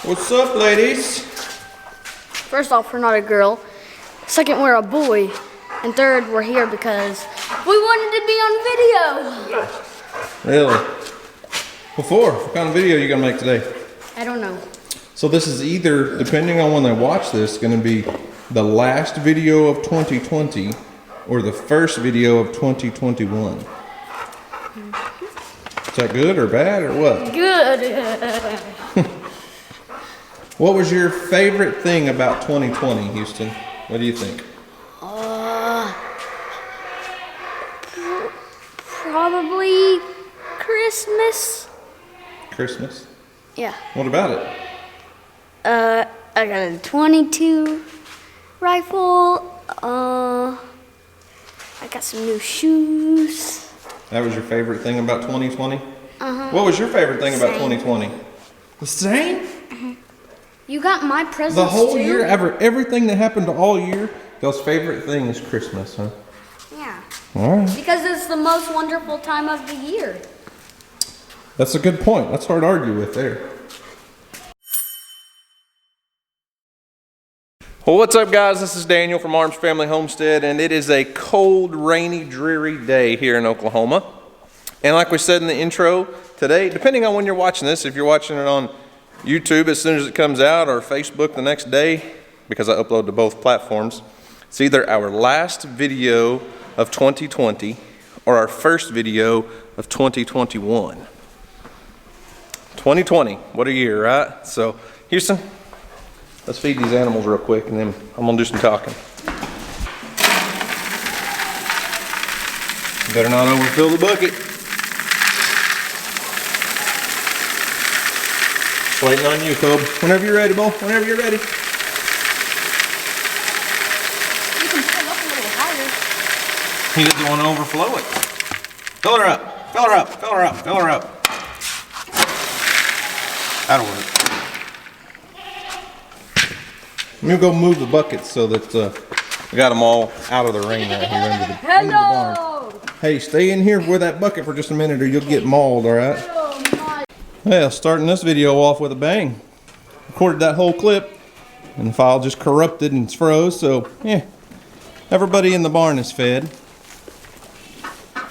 What's up, ladies? First off, we're not a girl. Second, we're a boy. And third, we're here because we wanted to be on video. Really? What kind of video are you gonna make today? I don't know. So this is either, depending on when they watch this, gonna be the last video of 2020 or the first video of 2021. Is that good or bad or what? Good. What was your favorite thing about 2020, Houston? What do you think? Probably Christmas. Christmas? Yeah. What about it? I got a 22 rifle. I got some new shoes. That was your favorite thing about 2020? Uh-huh. What was your favorite thing about 2020? The same? Mm-hmm. You got my presents The whole too? year, everything that happened all year, y'all's favorite thing is Christmas, huh? Yeah. All right. Because it's the most wonderful time of the year. That's a good point. That's hard to argue with there. Well, what's up, guys? This is Daniel from Arms Family Homestead, and it is a cold, rainy, dreary day here in Oklahoma. And like we said in the intro, today, depending on when you're watching this, if you're watching it on YouTube as soon as it comes out or Facebook the next day, because I upload to both platforms, it's either our last video of 2020 or our first video of 2021. 2020, what a year, right? So, Houston, let's feed these animals real quick and then I'm gonna do some talking. Better not overfill the bucket. Just waiting on you, Cobb. Whenever you're ready, Bo. Whenever you're ready. You can pull up a little higher. He doesn't want to overflow it. Fill her up. Fill her up. Fill her up. Fill her up. That'll work. Let me go move the buckets so that we got them all out of the rain right here into the barn. Hey, stay in here with that bucket for just a minute or you'll get mauled, all right? Well, starting this video off with a bang. Recorded that whole clip and the file just corrupted and froze, so yeah. Everybody in the barn is fed.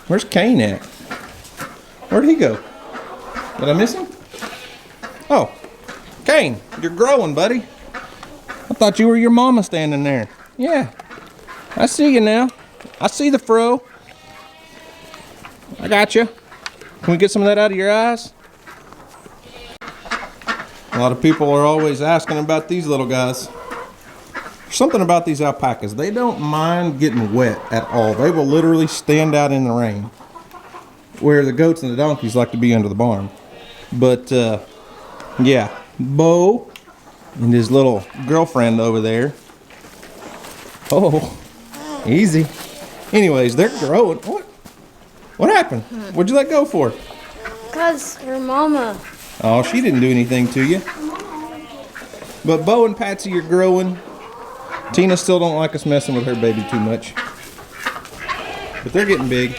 Where's Kane at? Where'd he go? Did I miss him? Oh, Kane, you're growing, buddy. I thought you were your mama standing there. Yeah, I see you now. I see the fro. I got you. Can we get some of that out of your eyes? A lot of people are always asking about these little guys. There's something about these alpacas. They don't mind getting wet at all. They will literally stand out in the rain. Where the goats and the donkeys like to be under the barn. But, yeah. Bo and his little girlfriend over there. Oh, easy. Anyways, they're growing. What happened? What'd you let go for? Because her mama. Oh, she didn't do anything to you. But Bo and Patsy are growing. Tina still don't like us messing with her baby too much. But they're getting big.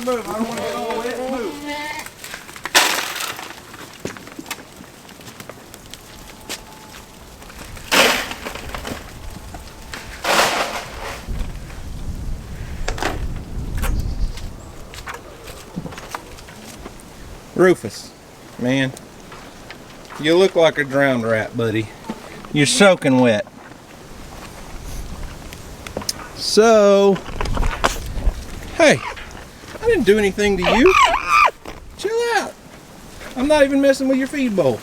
Move. I don't want to get all wet. Move. Rufus, man, you look like a drowned rat, buddy. You're soaking wet. So, hey, I didn't do anything to you. Chill out. I'm not even messing with your feed bowl.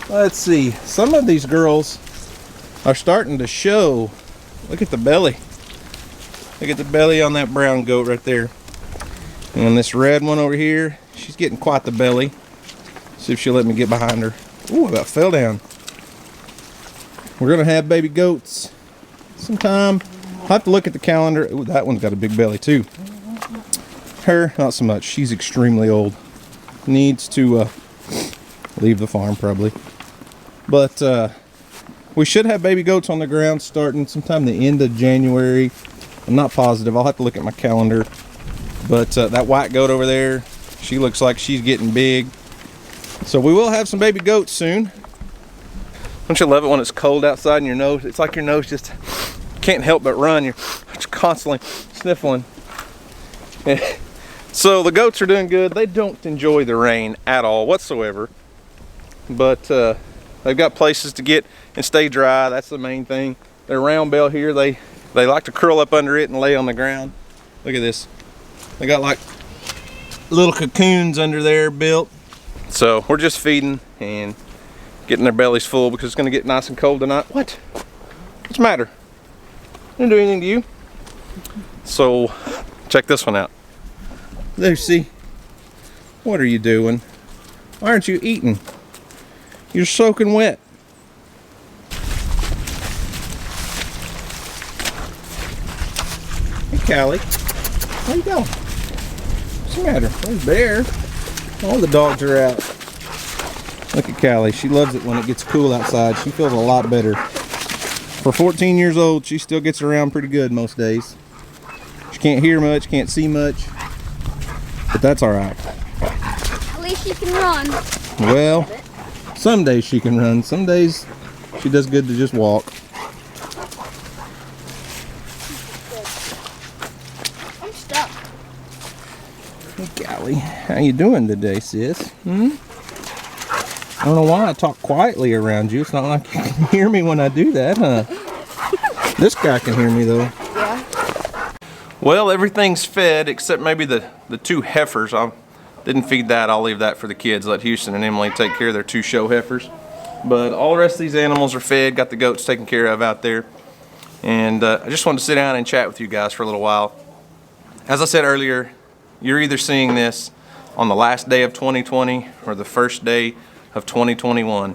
Let's see. Some of these girls are starting to show. Look at the belly. Look at the belly on that brown goat right there. And this red one over here, she's getting quite the belly. See if she'll let me get behind her. Ooh, I about fell down. We're gonna have baby goats sometime. I'll have to look at the calendar. Ooh, that one's got a big belly too. Her, not so much. She's extremely old. Needs to leave the farm probably. But we should have baby goats on the ground starting sometime the end of January. I'm not positive. I'll have to look at my calendar. But that white goat over there, she looks like she's getting big. So we will have some baby goats soon. Don't you love it when it's cold outside and your nose, it's like your nose just can't help but run. You're constantly sniffling. So the goats are doing good. They don't enjoy the rain at all whatsoever. But they've got places to get and stay dry. That's the main thing. Their round bale here, they like to curl up under it and lay on the ground. Look at this. They got like little cocoons under there built. So we're just feeding and getting their bellies full because it's going to get nice and cold tonight. What? What's the matter? Didn't do anything to you. So check this one out. Lucy, what are you doing? Why aren't you eating? You're soaking wet. Hey, Callie. Where you going? What's the matter? There's Bear. All the dogs are out. Look at Callie. She loves it when it gets cool outside. She feels a lot better. For 14 years old, she still gets around pretty good most days. She can't hear much, can't see much, but that's all right. At least she can run. Well, some days she can run. Some days she does good to just walk. I'm stuck. Hey, Callie, how you doing today, sis? I don't know why I talk quietly around you. It's not like you can hear me when I do that, huh? This guy can hear me, though. Yeah. Well, everything's fed except maybe the two heifers. I didn't feed that. I'll leave that for the kids. Let Houston and Emily take care of their two show heifers. But all the rest of these animals are fed. Got the goats taken care of out there. And I just wanted to sit down and chat with you guys for a little while. As I said earlier, you're either seeing this on the last day of 2020 or the first day of 2021.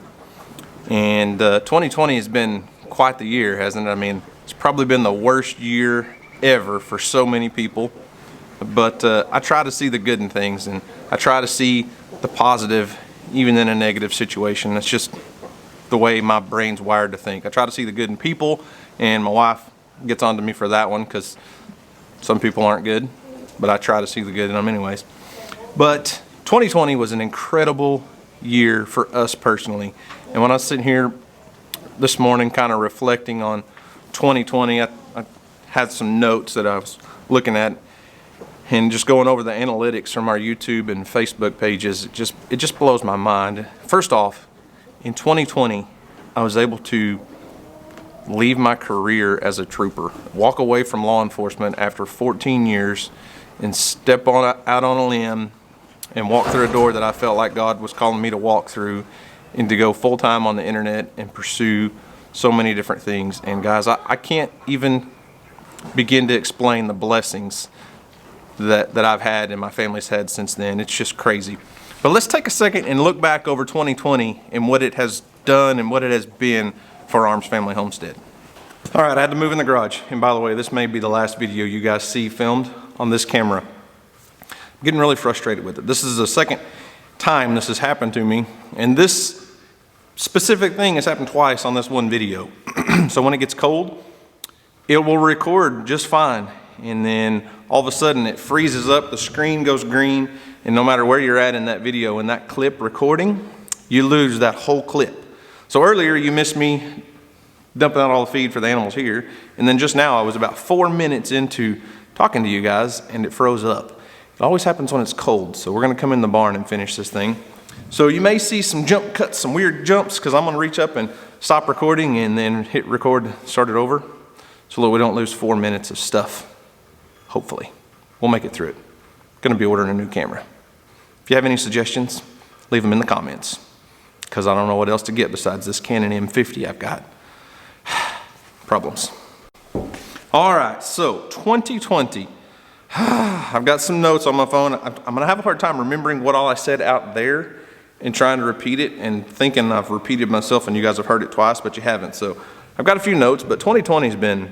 And 2020 has been quite the year, hasn't it? I mean, it's probably been the worst year ever for so many people. But I try to see the good in things, and I try to see the positive even in a negative situation. That's just the way my brain's wired to think. I try to see the good in people, and my wife gets on to me for that one because some people aren't good, but I try to see the good in them anyways. But 2020 was an incredible year for us personally. And when I was sitting here this morning kind of reflecting on 2020, I had some notes that I was looking at and just going over the analytics from our YouTube and Facebook pages. It just blows my mind. First off, in 2020, I was able to leave my career as a trooper, walk away from law enforcement after 14 years and step out on a limb and walk through a door that I felt like God was calling me to walk through, and to go full-time on the internet and pursue so many different things. And guys, I can't even begin to explain the blessings that I've had and my family's had since then. It's just crazy. But let's take a second and look back over 2020 and what it has done and what it has been for Arms Family Homestead. All right, I had to move in the garage. And by the way, this may be the last video you guys see filmed on this camera. I'm getting really frustrated with it. This is the second time this has happened to me, and this specific thing has happened twice on this one video. So when it gets cold, it will record just fine, and then all of a sudden it freezes up, the screen goes green, and no matter where you're at in that video, in that clip recording, you lose that whole clip. So earlier you missed me dumping out all the feed for the animals here, and then just now I was about 4 minutes into talking to you guys and it froze up. It always happens when it's cold, so we're gonna come in the barn and finish this thing. So you may see some jump cuts, some weird jumps, because I'm gonna reach up and stop recording and then hit record, start it over, so that we don't lose 4 minutes of stuff. Hopefully. We'll make it through it. Gonna be ordering a new camera. If you have any suggestions, leave them in the comments, because I don't know what else to get besides this Canon M50 I've got. Problems. All right, so 2020. I've got some notes on my phone. I'm gonna have a hard time remembering what all I said out there and trying to repeat it and thinking I've repeated myself and you guys have heard it twice, but you haven't. So I've got a few notes, but 2020 has been,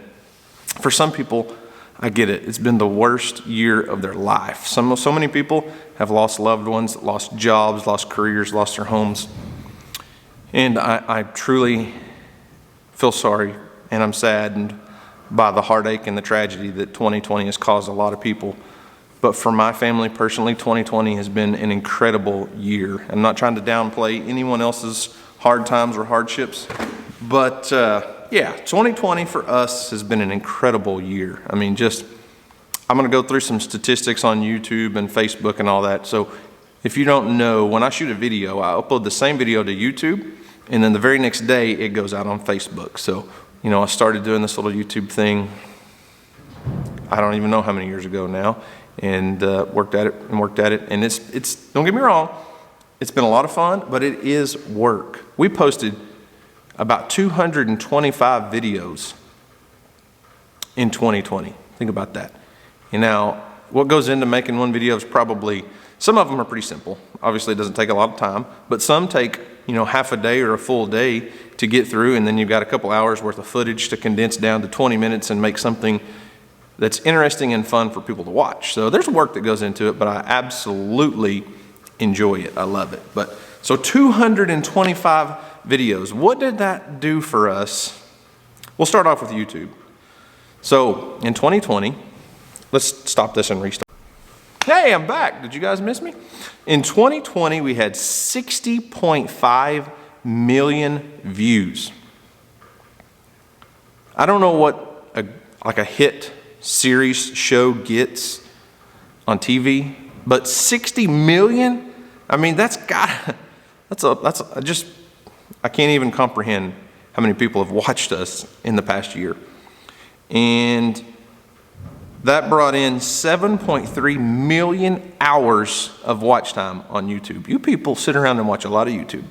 for some people, I get it, it's been the worst year of their life. So many people have lost loved ones, lost jobs, lost careers, lost their homes. And I truly feel sorry, and I'm saddened by the heartache and the tragedy that 2020 has caused a lot of people. But for my family personally, 2020 has been an incredible year. I'm not trying to downplay anyone else's hard times or hardships, but yeah, 2020 for us has been an incredible year. I mean, I'm gonna go through some statistics on YouTube and Facebook and all that. So if you don't know, when I shoot a video, I upload the same video to YouTube, and then the very next day it goes out on Facebook. So, you know, I started doing this little YouTube thing, I don't even know how many years ago now, and worked at it. And it's don't get me wrong, it's been a lot of fun, but it is work. We posted about 225 videos in 2020. Think about that. And now, what goes into making one video is probably, some of them are pretty simple. Obviously, it doesn't take a lot of time, but some take, you know, half a day or a full day to get through, and then you've got a couple hours worth of footage to condense down to 20 minutes and make something that's interesting and fun for people to watch. So there's work that goes into it, but I absolutely enjoy it. I love it. But so 225 videos. What did that do for us? We'll start off with YouTube. So in 2020, let's stop this and restart. Hey, I'm back. Did you guys miss me? In 2020, we had 60.5 million views. I don't know what a hit series show gets on TV, but 60 million? I mean, I can't even comprehend how many people have watched us in the past year. And that brought in 7.3 million hours of watch time on YouTube. You people sit around and watch a lot of YouTube.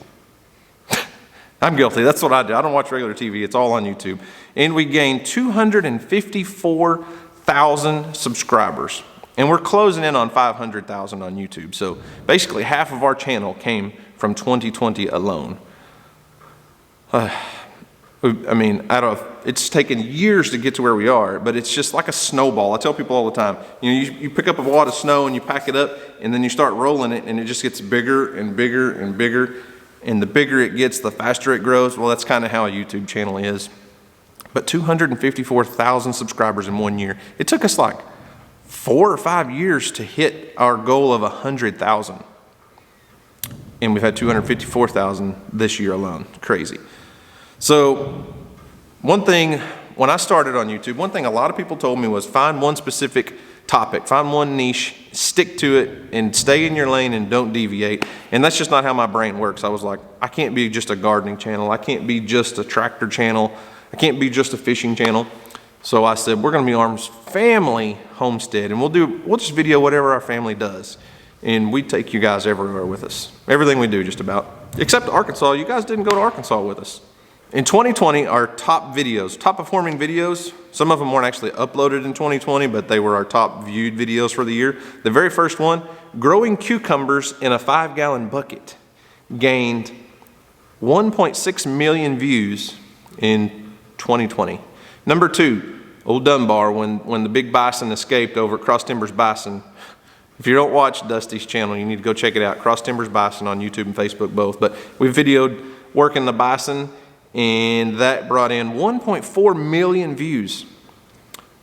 I'm guilty. That's what I do. I don't watch regular TV. It's all on YouTube. And we gained 254,000 subscribers. And we're closing in on 500,000 on YouTube. So basically half of our channel came from 2020 alone. I mean, it's taken years to get to where we are, but it's just like a snowball. I tell people all the time, you know, you pick up a wad of snow and you pack it up, and then you start rolling it, and it just gets bigger and bigger and bigger. And the bigger it gets, the faster it grows. Well, that's kind of how a YouTube channel is. But 254,000 subscribers in 1 year. It took us like 4 or 5 years to hit our goal of 100,000. And we've had 254,000 this year alone. Crazy. So one thing, when I started on YouTube, one thing a lot of people told me was find one specific topic, find one niche, stick to it, and stay in your lane and don't deviate. And that's just not how my brain works. I was like, I can't be just a gardening channel. I can't be just a tractor channel. I can't be just a fishing channel. So I said, we're gonna be Arm's family homestead, and we'll just video whatever our family does. And we take you guys everywhere with us. Everything we do, just about. Except Arkansas. You guys didn't go to Arkansas with us. In 2020, our top performing videos, some of them weren't actually uploaded in 2020, but they were our top viewed videos for the year. The very first one, growing cucumbers in a 5-gallon bucket, gained 1.6 million views in 2020. Number 2, Old Dunbar, when the big bison escaped over at Cross Timbers Bison. If you don't watch Dusty's channel, you need to go check it out. Cross Timbers Bison on YouTube and Facebook both. But we videoed working the bison, and that brought in 1.4 million views.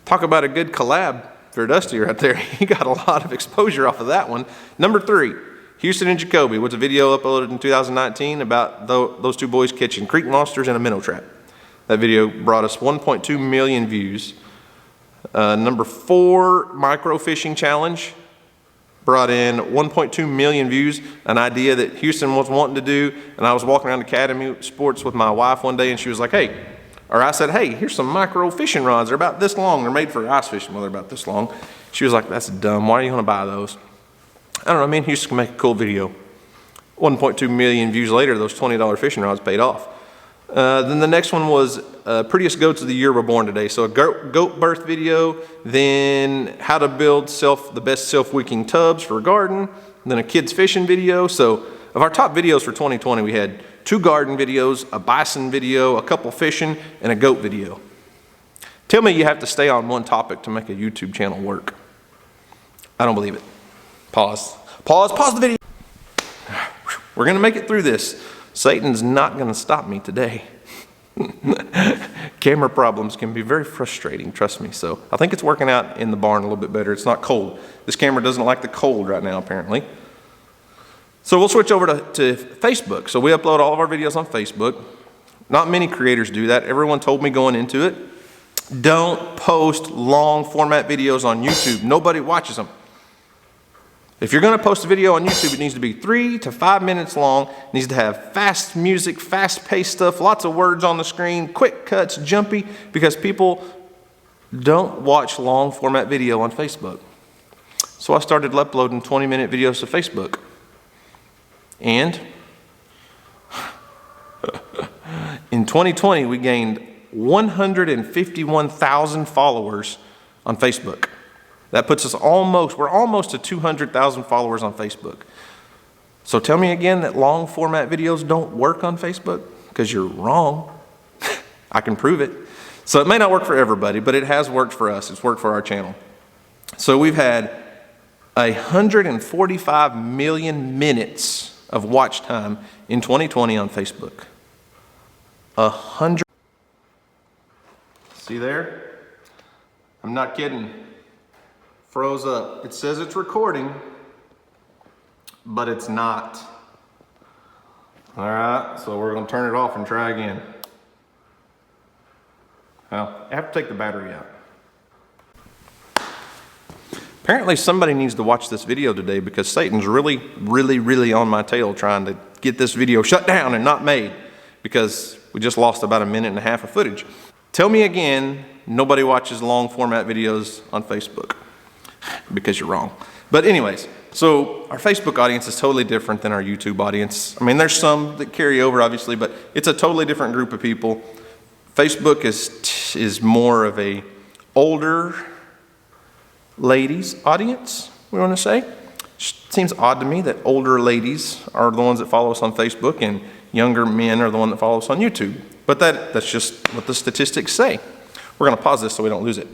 Talk about a good collab for Dusty right there. He got a lot of exposure off of that one. Number 3, Houston and Joby was a video uploaded in 2019 about those two boys catching creek monsters in a minnow trap. That video brought us 1.2 million views. Number 4, micro fishing challenge, brought in 1.2 million views, an idea that Houston was wanting to do. And I was walking around Academy Sports with my wife one day, and she was like, I said, hey, here's some micro fishing rods. They're about this long. They're made for ice fishing. Well, they're about this long. She was like, that's dumb. Why do you want to buy those? I don't know. Me and Houston can make a cool video. 1.2 million views later, those $20 fishing rods paid off. Then the next one was prettiest goats of the year were born today. So a goat birth video, then how to build the best self-wicking tubs for a garden, then a kids fishing video. So of our top videos for 2020, we had 2 garden videos, a bison video, a couple fishing, and a goat video. Tell me you have to stay on one topic to make a YouTube channel work. I don't believe it. Pause. Pause the video. We're gonna make it through this. Satan's not gonna stop me today. Camera problems can be very frustrating, trust me. So I think it's working out in the barn a little bit better. It's not cold. This camera doesn't like the cold right now, apparently. So we'll switch over to Facebook. So we upload all of our videos on Facebook. Not many creators do that. Everyone told me going into it, don't post long format videos on YouTube. Nobody watches them. If you're gonna post a video on YouTube, it needs to be 3 to 5 minutes long. It needs to have fast music, fast-paced stuff, lots of words on the screen, quick cuts, jumpy, because people don't watch long format video on Facebook. So I started uploading 20-minute videos to Facebook. And in 2020, we gained 151,000 followers on Facebook. That puts us we're almost to 200,000 followers on Facebook. So tell me again that long format videos don't work on Facebook? Because you're wrong. I can prove it. So it may not work for everybody, but it has worked for us. It's worked for our channel. So we've had 145 million minutes of watch time in 2020 on Facebook. 100. See there? I'm not kidding. Froze up. It says it's recording, but it's not. All right, so we're gonna turn it off and try again. Well, I have to take the battery out. Apparently somebody needs to watch this video today because Satan's really on my tail trying to get this video shut down and not made because we just lost about 1.5 minutes of footage. Tell me again, nobody watches long format videos on Facebook. Because you're wrong. But anyways, so our Facebook audience is totally different than our YouTube audience. I mean, there's some that carry over, obviously, but it's a totally different group of people. Facebook is more of a older ladies audience, we want to say. Seems odd to me that older ladies are the ones that follow us on Facebook and younger men are the ones that follow us on YouTube. But that's just what the statistics say. We're going to pause this so we don't lose it.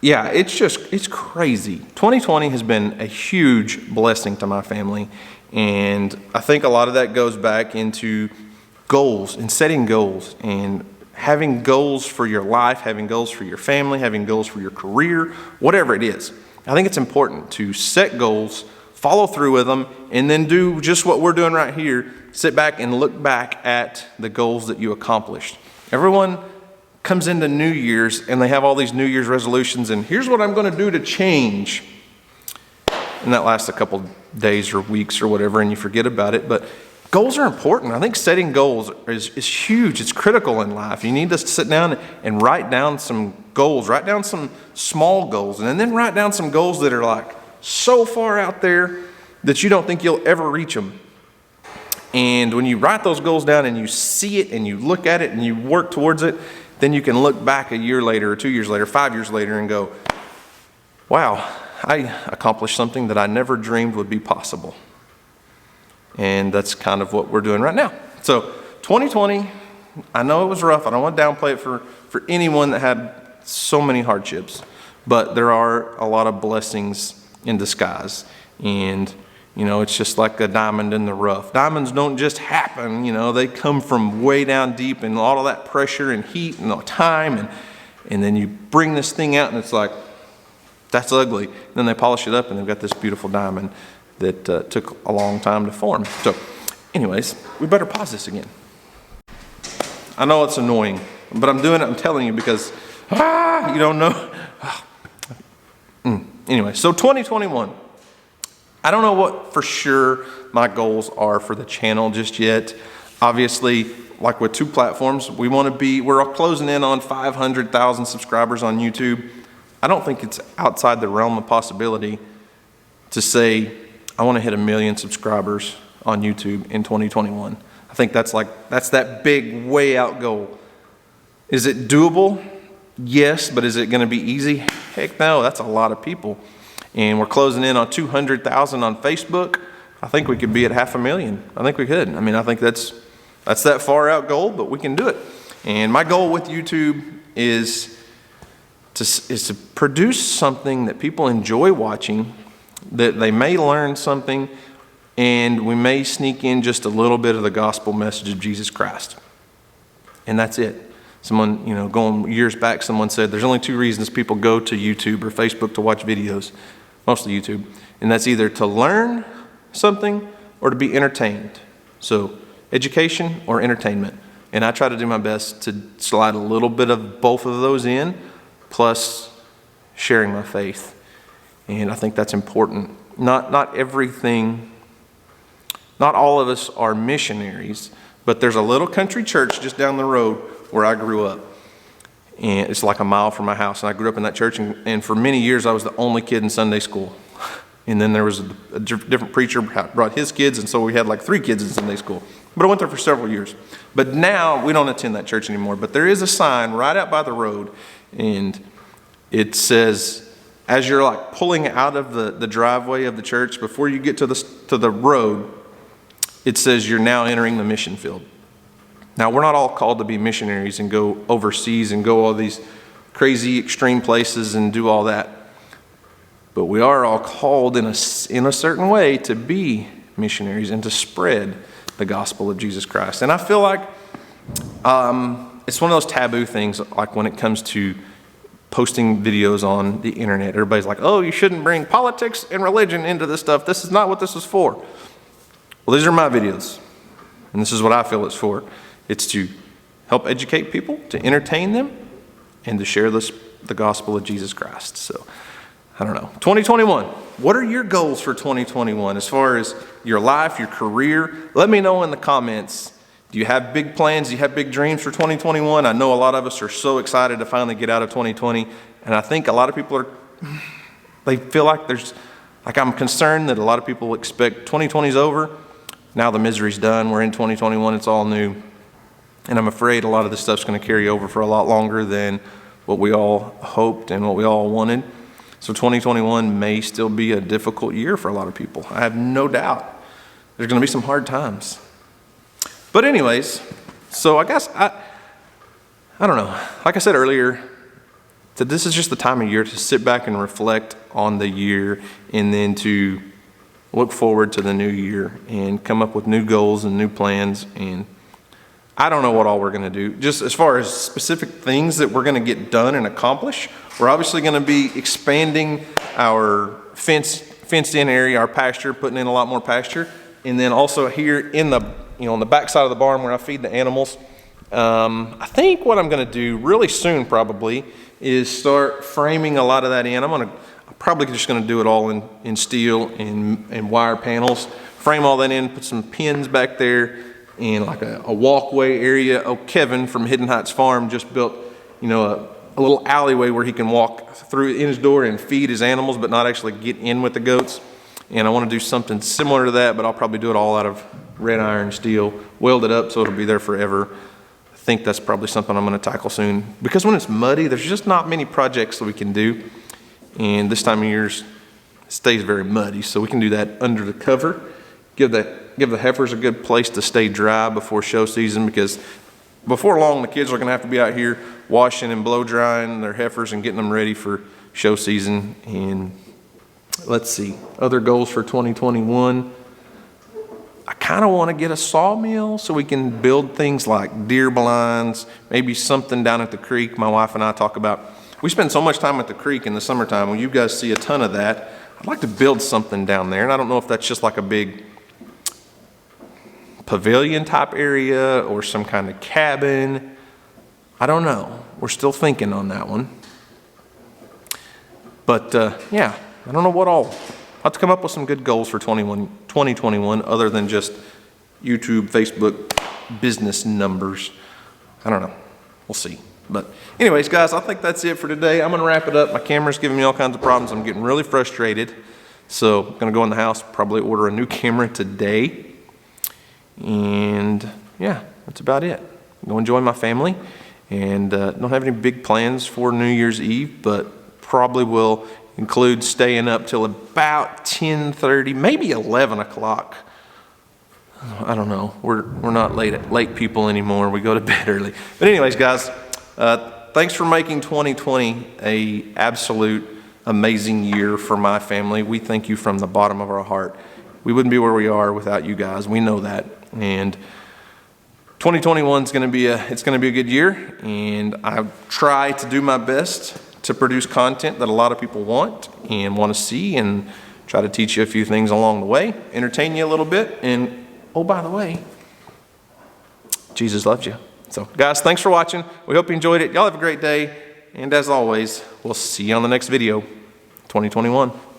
Yeah, it's crazy. 2020 has been a huge blessing to my family. And I think a lot of that goes back into goals and setting goals and having goals for your life, having goals for your family, having goals for your career, whatever it is. I think it's important to set goals, follow through with them, and then do just what we're doing right here. Sit back and look back at the goals that you accomplished. Everyone comes into New Year's and they have all these New Year's resolutions and here's what I'm going to do to change. And that lasts a couple days or weeks or whatever and you forget about it. But goals are important. I think setting goals is huge. It's critical in life. You need to sit down and write down some goals. Write down some small goals and then write down some goals that are like so far out there that you don't think you'll ever reach them. And when you write those goals down and you see it and you look at it and you work towards it, then you can look back a year later or 2 years later, 5 years later and go, wow, I accomplished something that I never dreamed would be possible. And that's kind of what we're doing right now. So 2020, I know it was rough. I don't want to downplay it for anyone that had so many hardships, but there are a lot of blessings in disguise. And you know, it's just like a diamond in the rough. Diamonds don't just happen, you know, they come from way down deep and all of that pressure and heat and time. And then you bring this thing out and it's like, that's ugly. And then they polish it up and they've got this beautiful diamond that took a long time to form. So anyways, we better pause this again. I know it's annoying, but I'm doing it, I'm telling you because, you don't know. Anyway, so 2021. I don't know what for sure my goals are for the channel just yet. Obviously, like with 2 platforms, we're closing in on 500,000 subscribers on YouTube. I don't think it's outside the realm of possibility to say, I want to hit 1 million subscribers on YouTube in 2021. I think that's that big way out goal. Is it doable? Yes, but is it going to be easy? Heck no, that's a lot of people. And we're closing in on 200,000 on Facebook, I think we could be at 500,000. I think we could. I mean, I think that's that far out goal, but we can do it. And my goal with YouTube is to produce something that people enjoy watching, that they may learn something, and we may sneak in just a little bit of the gospel message of Jesus Christ. And that's it. Someone, going years back, someone said there's only 2 reasons people go to YouTube or Facebook to watch videos, mostly YouTube, and that's either to learn something or to be entertained. So education or entertainment. And I try to do my best to slide a little bit of both of those in, plus sharing my faith. And I think that's important. Not everything, not all of us are missionaries, but there's a little country church just down the road where I grew up. And it's like a mile from my house. And I grew up in that church, and for many years I was the only kid in Sunday school. And then there was a different preacher brought his kids, and so we had like 3 kids in Sunday school. But I went there for several years. But now we don't attend that church anymore. But there is a sign right out by the road, and it says, as you're like pulling out of the driveway of the church, before you get to the road, it says you're now entering the mission field. Now, we're not all called to be missionaries and go overseas and go all these crazy extreme places and do all that. But we are all called in a certain way to be missionaries and to spread the gospel of Jesus Christ. And I feel like it's one of those taboo things, like when it comes to posting videos on the internet. Everybody's like, oh, you shouldn't bring politics and religion into this stuff. This is not what this is for. Well, these are my videos, and this is what I feel it's for. It's to help educate people, to entertain them, and to share the gospel of Jesus Christ. So, I don't know. 2021, what are your goals for 2021 as far as your life, your career? Let me know in the comments. Do you have big plans? Do you have big dreams for 2021? I know a lot of us are so excited to finally get out of 2020, and I think a lot of people they feel like I'm concerned that a lot of people expect 2020 is over. Now the misery's done. We're in 2021. It's all new. And I'm afraid a lot of this stuff's going to carry over for a lot longer than what we all hoped and what we all wanted. So 2021 may still be a difficult year for a lot of people. I have no doubt there's going to be some hard times. But anyways, so I guess I don't know. Like I said earlier, that this is just the time of year to sit back and reflect on the year, and then to look forward to the new year and come up with new goals and new plans. And I don't know what all we're going to do. Just as far as specific things that we're going to get done and accomplish, we're obviously going to be expanding our fenced in area, our pasture, putting in a lot more pasture. And then also here in the, on the back side of the barn where I feed the animals, I think what I'm going to do really soon probably is start framing a lot of that in. I'm probably just going to do it all in steel and wire panels, frame all that in, put some pins back there, and like a walkway area. Oh, Kevin from Hidden Heights Farm just built, a little alleyway where he can walk through in his door and feed his animals, but not actually get in with the goats. And I want to do something similar to that, but I'll probably do it all out of red iron steel, weld it up so it'll be there forever. I think that's probably something I'm going to tackle soon, because when it's muddy, there's just not many projects that we can do. And this time of year stays very muddy, so we can do that under the cover. Give the heifers a good place to stay dry before show season, because before long the kids are going to have to be out here washing and blow drying their heifers and getting them ready for show season. And let's see, other goals for 2021. I kind of want to get a sawmill so we can build things like deer blinds, maybe something down at the creek. My wife and I talk about, we spend so much time at the creek in the summertime. When you guys see a ton of that, I'd like to build something down there. And I don't know if that's just like a big pavilion type area or some kind of cabin. I don't know. We're still thinking on that one. But yeah, I don't know what all. I'll have to come up with some good goals for 2021 other than just YouTube, Facebook, business numbers. I don't know. We'll see. But anyways, guys, I think that's it for today. I'm going to wrap it up. My camera's giving me all kinds of problems. I'm getting really frustrated. So I'm going to go in the house, probably order a new camera today. And yeah, that's about it. Go enjoy my family, and don't have any big plans for New Year's Eve, but probably will includes staying up till about 10:30, maybe 11 o'clock. I don't know. We're not late people anymore. We go to bed early. But anyways, guys, thanks for making 2020 a absolute amazing year for my family. We thank you from the bottom of our heart. We wouldn't be where we are without you guys. We know that. And 2021 is going to be a good year, and I try to do my best to produce content that a lot of people want and want to see, and try to teach you a few things along the way, entertain you a little bit, and oh, by the way, Jesus loves you. So guys, thanks for watching. We hope you enjoyed it. Y'all have a great day, and as always, we'll see you on the next video. 2021.